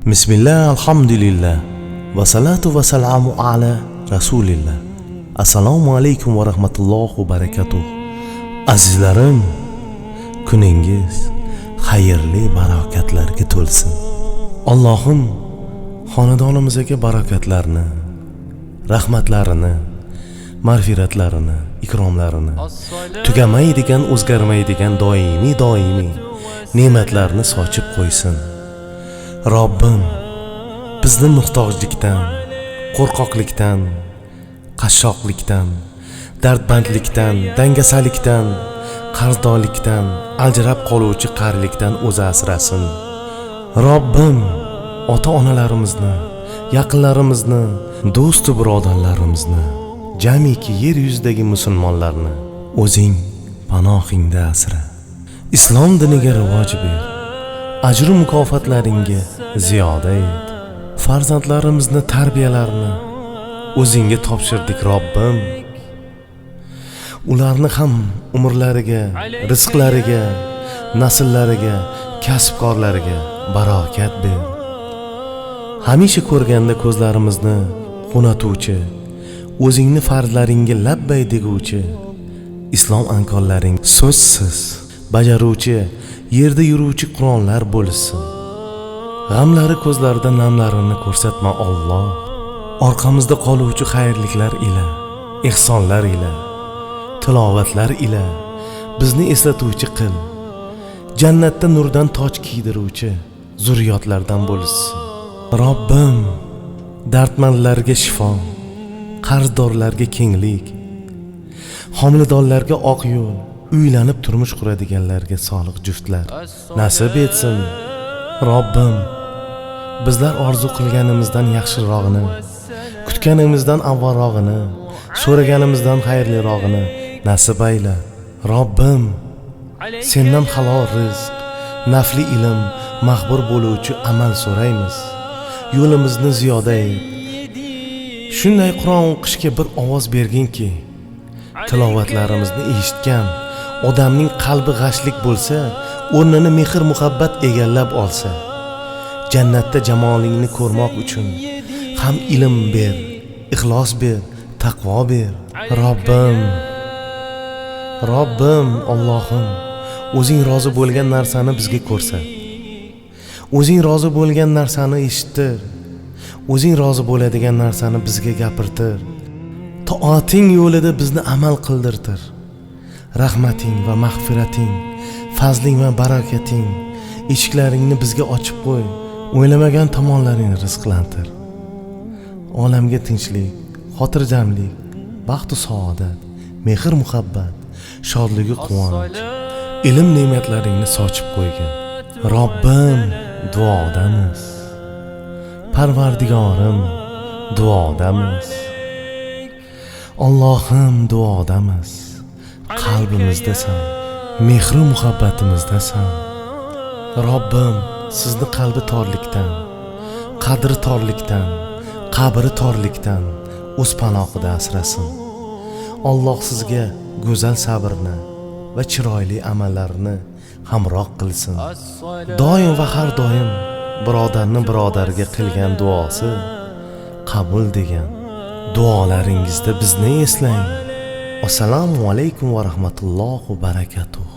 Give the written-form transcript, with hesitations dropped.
Bismillah, alhamdulillah, va salatu va salamu ala rasulillah. Assalomu alaykum va rahmatullohi va barakatuh. Azizlarim, kuningiz xayrli barakatlarga to'lsin. Allohim xonadonimizga barakatlarni, rahmatlarini, mag'firatlarini, ikromlarini, tugamaydigan, o'zgarmaydigan doimiy ne'matlarni sochib qo'ysin. Robbim bizni muhtojlikdan, qo'rqoqlikdan, qashshoqlikdan, dardbandlikdan, dangasalikdan, qarzdorlikdan, ajrab qoluvchi qarilikdan o'zi asrasin. Robbim ota-onalarimizni, yaqinlarimizni, do'st va birodarlarimizni, jamiki yer yuzidagi musulmonlarni o'zing panohingda asra. Islom diniga rivoj ber. Ajru mukofotlaringga ziyoda et. Farzandlarimizni tarbiyalarini o'zingga topshirdik Robbim. Ularni ham umrlariga, rizqlariga, nasllariga, kasbkorlariga barokat ber. Hamisha ko'rganda ko'zlarimizni qonatuvchi, o'zingni farzlaringga labbay deguvchi, islom ankorlaring so'zsiz bajaruvchi, yerda yuruvchi Qur'onlar bo'lsin. G'amlari ko'zlarida namlarini ko'rsatma Alloh. Orqamizda qoluvchi xayrliklar ila, ihsonlar ila, tilovatlar ila bizni eslatuvchi qil. Jannatda nurdan toj kiydiruvchi zurriyotlardan bo'lsin. Robbim, dardmandlarga shifo, qarzdorlarga kenglik, homiladorlarga oq yo'l, uylanib turmush quradiganlarga solih juftlar nasib etsin. Robbim, bizlar orzu qilganimizdan yaxshirog'ini, kutganimizdan avvalrog'ini, so'raganimizdan xayrlirog'ini nasib ayla. Robbim, sendan halol rizq, nafli ilm, mahbur bo'luvchi amal so'raymiz. Yo'limizni ziyoda et. Shunday Qur'on o'qishga bir ovoz berginki, tilovatlarimizni eshitgan odamning qalbi g'ashlik bo'lsa, o'rnini mehr muhabbat egallab olsa, jannatda jamolingni ko'rmoq uchun ham ilm ber, ixlos ber, taqvo ber. Robbim, Allohim, o'zing rozi bo'lgan narsani bizga ko'rsat. O'zing rozi bo'lgan narsani eshittir. O'zing rozi bo'ladigan narsani bizga gapirtir. Toating yo'lida bizni amal qildirtir. Rahmating va mag'firating, fazling va barakating eshiklaringni bizga ochib qo'y. O'ylamagan tomonlaringni rizqlantir. Olamga tinchlik, xotirjamlik, baxt va saodat, mehr muhabbat, shodligi quvonch, ilm ne'matlaringni sochib qo'ygin. Robbim, duodamiz. Parvardigorim, duodamiz. Allohim, duodamiz. Qalbimizdasan, mehr muhabbatimizdasan. Robbim, sizni qalbi torlikdan, qadri torlikdan, qabri torlikdan o'z panohida asrasin. Alloh sizga go'zal sabrni va chiroyli amallarni hamroh qilsin. Doim va har doim birodarni birodarga qilgan duosi qabul degan duolaringizda bizni eslang. Assalomu alaykum va rahmatullohi va barakatuh.